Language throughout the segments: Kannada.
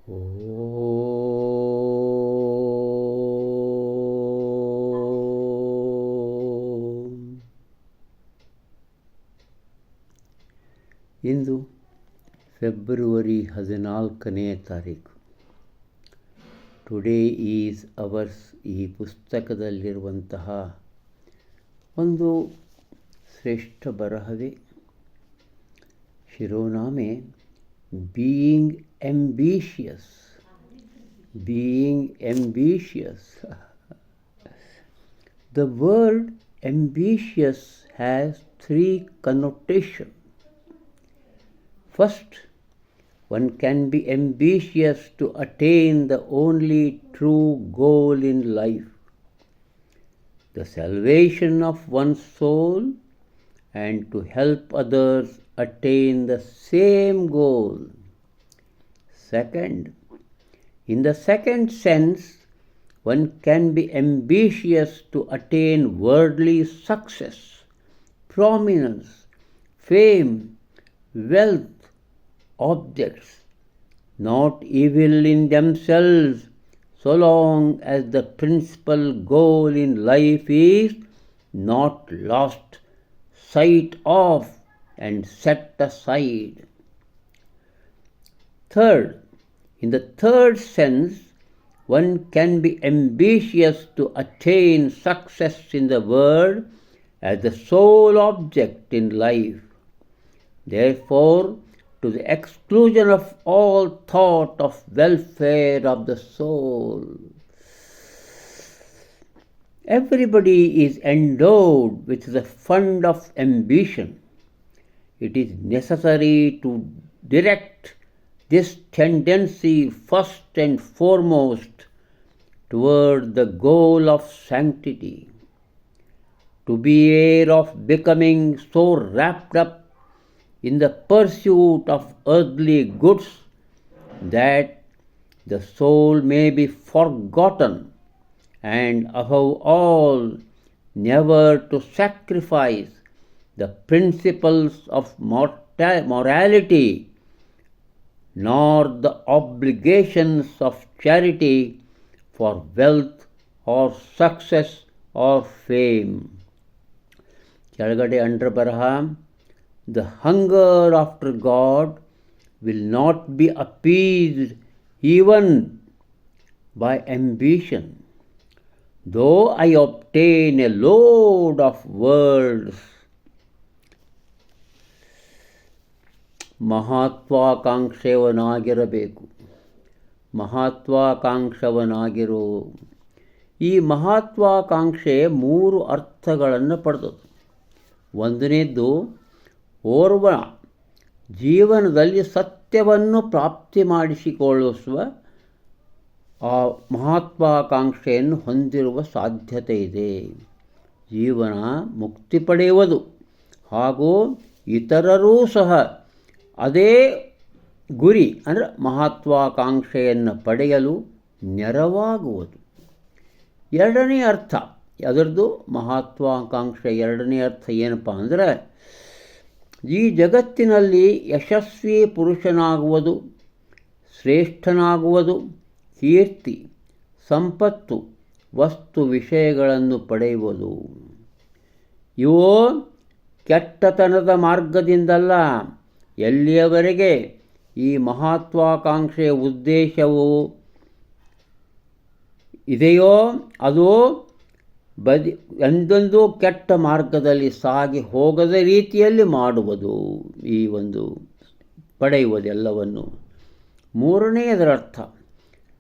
ಇಂದು ಫೆಬ್ರವರಿ 14ನೇ ತಾರೀಕು. ಟುಡೇ ಈಸ್ ಅವರ್ಸ್ ಈ ಪುಸ್ತಕದಲ್ಲಿರುವಂತಹ ಒಂದು ಶ್ರೇಷ್ಠ ಬರಹವೇ. ಶಿರೋನಾಮೆ being ambitious. The word ambitious has three connotations. First, one can be ambitious to attain the only true goal in life, the salvation of one's soul, and to help others attain the same goal. Second, in the second sense, one can be ambitious to attain worldly success, prominence, fame, wealth, objects, not evil in themselves, so long as the principal goal in life is not lost sight of and set aside. Third, in the third sense, one can be ambitious to attain success in the world as the sole object in life. Therefore, to the exclusion of all thought of welfare of the soul. Everybody is endowed with the fund of ambition. It is necessary to direct this tendency first and foremost toward the goal of sanctity. To beware of becoming so wrapped up in the pursuit of earthly goods that the soul may be forgotten, and above all, never to sacrifice the principles of morality nor the obligations of charity for wealth or success or fame. ಕೆಳಗಡೆ ಅಂಡರ್ ಬರಹ, the hunger after God will not be appeased even by ambition, though I obtain a load of worlds. ಮಹತ್ವಾಕಾಂಕ್ಷೆಯವನಾಗಿರೋ ಈ ಮಹತ್ವಾಕಾಂಕ್ಷೆ 3 ಅರ್ಥಗಳನ್ನು ಪಡೆದದು. ಒಂದನೇದ್ದು, ಓರ್ವ ಜೀವನದಲ್ಲಿ ಸತ್ಯವನ್ನು ಪ್ರಾಪ್ತಿ ಮಾಡಿಸಿಕೊಳ್ಳಿಸುವ ಆ ಮಹತ್ವಾಕಾಂಕ್ಷೆಯನ್ನು ಹೊಂದಿರುವ ಸಾಧ್ಯತೆ ಇದೆ. ಜೀವನ ಮುಕ್ತಿ ಪಡೆಯುವುದು ಹಾಗೂ ಇತರರೂ ಸಹ ಅದೇ ಗುರಿ ಅಂದರೆ ಮಹತ್ವಾಕಾಂಕ್ಷೆಯನ್ನು ಪಡೆಯಲು ನೆರವಾಗುವುದು. ಎರಡನೇ ಅರ್ಥ ಅದರದ್ದು, ಮಹತ್ವಾಕಾಂಕ್ಷೆ ಎರಡನೇ ಅರ್ಥ ಏನಪ್ಪ ಅಂದರೆ, ಈ ಜಗತ್ತಿನಲ್ಲಿ ಯಶಸ್ವಿ ಪುರುಷನಾಗುವುದು, ಶ್ರೇಷ್ಠನಾಗುವುದು, ಕೀರ್ತಿ, ಸಂಪತ್ತು, ವಸ್ತು ವಿಷಯಗಳನ್ನು ಪಡೆಯುವುದು. ಇವು ಕೆಟ್ಟತನದ ಮಾರ್ಗದಿಂದಲ್ಲ. ಎಲ್ಲಿಯವರೆಗೆ ಈ ಮಹತ್ವಾಕಾಂಕ್ಷೆಯ ಉದ್ದೇಶವು ಇದೆಯೋ ಅದು ಎಂದೊಂದು ಕೆಟ್ಟ ಮಾರ್ಗದಲ್ಲಿ ಸಾಗಿ ಹೋಗದ ರೀತಿಯಲ್ಲಿ ಮಾಡುವುದು, ಈ ಒಂದು ಪಡೆಯುವುದೆಲ್ಲವನ್ನು. ಮೂರನೆಯದರರ್ಥ,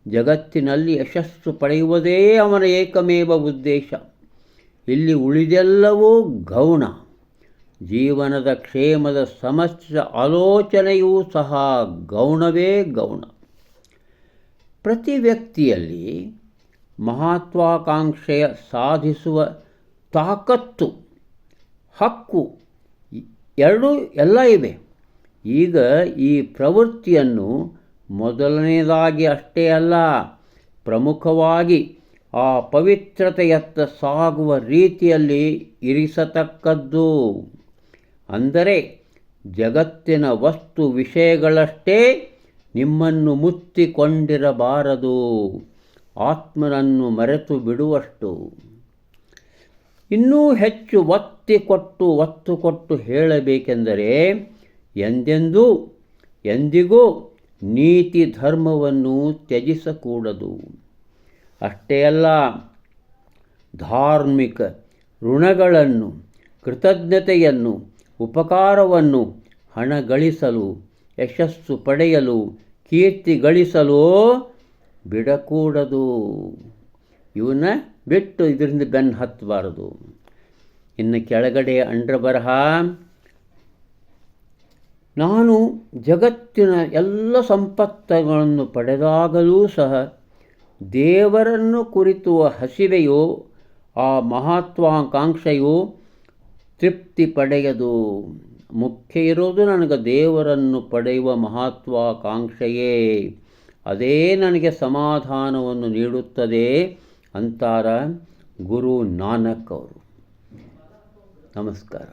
ಜಗತ್ತಿನಲ್ಲಿ ಯಶಸ್ಸು ಪಡೆಯುವುದೇ ಅವನ ಏಕಮೇವ ಉದ್ದೇಶ. ಇಲ್ಲಿ ಉಳಿದೆಲ್ಲವೂ ಗೌಣ. ಜೀವನದ ಕ್ಷೇಮದ ಸಮಸ್ತ ಆಲೋಚನೆಯೂ ಸಹ ಗೌಣವೇ ಗೌಣ. ಪ್ರತಿ ವ್ಯಕ್ತಿಯಲ್ಲಿ ಮಹತ್ವಾಕಾಂಕ್ಷೆಯ ಸಾಧಿಸುವ ತಾಕತ್ತು, ಹಕ್ಕು ಎಲ್ಲ ಇವೆ. ಈಗ ಈ ಪ್ರವೃತ್ತಿಯನ್ನು ಮೊದಲನೇದಾಗಿ ಅಷ್ಟೇ ಅಲ್ಲ, ಪ್ರಮುಖವಾಗಿ ಆ ಪವಿತ್ರತೆಯತ್ತ ಸಾಗುವ ರೀತಿಯಲ್ಲಿ ಇರಿಸತಕ್ಕದ್ದು. ಅಂದರೆ ಜಗತ್ತಿನ ವಸ್ತು ವಿಷಯಗಳಷ್ಟೇ ನಿಮ್ಮನ್ನು ಮುತ್ತಿಕೊಂಡಿರಬಾರದು, ಆತ್ಮನನ್ನು ಮರೆತು ಬಿಡುವಷ್ಟು. ಇನ್ನೂ ಹೆಚ್ಚು ಒತ್ತು ಕೊಟ್ಟು ಹೇಳಬೇಕೆಂದರೆ ಎಂದಿಗೂ ನೀತಿ ಧರ್ಮವನ್ನು ತ್ಯಜಿಸಕೂಡದು. ಅಷ್ಟೇ ಅಲ್ಲ, ಧಾರ್ಮಿಕ ಋಣಗಳನ್ನು, ಕೃತಜ್ಞತೆಯನ್ನು, ಉಪಕಾರವನ್ನು, ಹಣ ಗಳಿಸಲು, ಯಶಸ್ಸು ಪಡೆಯಲು, ಕೀರ್ತಿ ಗಳಿಸಲು ಬಿಡಕೂಡದು. ಇವನ್ನ ಬಿಟ್ಟು ಇದರಿಂದ ಬೆನ್ನು ಹತ್ತಬಾರದು. ಇನ್ನು ಕೆಳಗಡೆ ಅಂಡ್ರ ಬರಹ, ನಾನು ಜಗತ್ತಿನ ಎಲ್ಲ ಸಂಪತ್ತುಗಳನ್ನು ಪಡೆದಾಗಲೂ ಸಹ ದೇವರನ್ನು ಕುರಿತು ಹಸಿವೆಯೋ ಆ ಮಹತ್ವಾಕಾಂಕ್ಷೆಯು ತೃಪ್ತಿ ಪಡೆಯದು. ಮುಖ್ಯ ಇರೋದು ನನಗೆ ದೇವರನ್ನು ಪಡೆಯುವ ಮಹತ್ವಾಕಾಂಕ್ಷೆಯೇ, ಅದೇ ನನಗೆ ಸಮಾಧಾನವನ್ನು ನೀಡುತ್ತದೆ ಅಂತಾರ ಗುರು ನಾನಕ್ ಅವರು. ನಮಸ್ಕಾರ.